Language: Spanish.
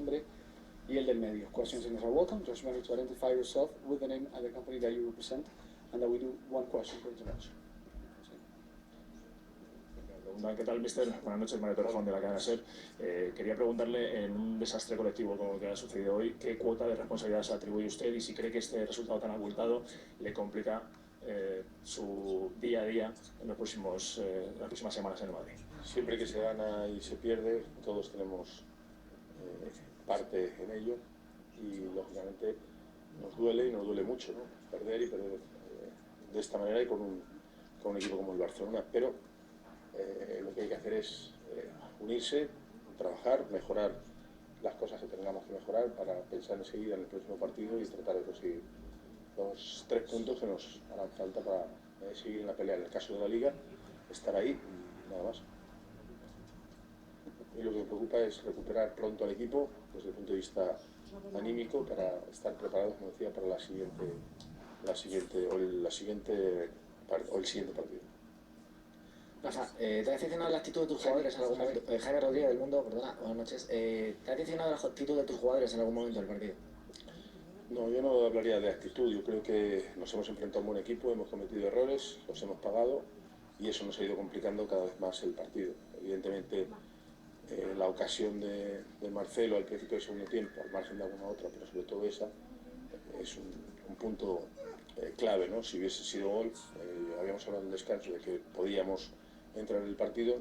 nombre y el del medio. Questions are welcome. Just remember to identify yourself with the name and the company that you represent, and that we do one question per intervention. ¿Qué tal, mister? Buenas noches, Mario Torrejón de la cadena SER. Quería preguntarle, en un desastre colectivo como el que ha sucedido hoy, ¿qué cuota de responsabilidad se atribuye usted y si cree que este resultado tan abultado le complica su día a día en las próximas semanas en el Madrid? Siempre que se gana y se pierde, todos tenemos parte en ello y lógicamente nos duele y nos duele mucho, ¿no? Perder y perder de esta manera y con un equipo como el Barcelona, pero lo que hay que hacer es unirse, trabajar, mejorar las cosas que tengamos que mejorar para pensar enseguida en el próximo partido y tratar de conseguir los 3 puntos que nos harán falta para seguir en la pelea. En el caso de la Liga, estar ahí y nada más. Y lo que me preocupa es recuperar pronto al equipo desde el punto de vista anímico para estar preparados, como decía, para el siguiente partido. Rafa, ¿te ha decepcionado la actitud de tus jugadores en algún momento? Jaime Rodríguez del Mundo, perdona, buenas noches. ¿Te ha decepcionado la actitud de tus jugadores en algún momento del partido? No, yo no hablaría de actitud. Yo creo que nos hemos enfrentado a un buen equipo, hemos cometido errores, los hemos pagado y eso nos ha ido complicando cada vez más el partido. Evidentemente, la ocasión de Marcelo al principio del segundo tiempo, al margen de alguna otra, pero sobre todo esa, es un punto clave, ¿no? Si hubiese sido gol, habíamos hablado del descanso, de que podíamos entrar en el partido.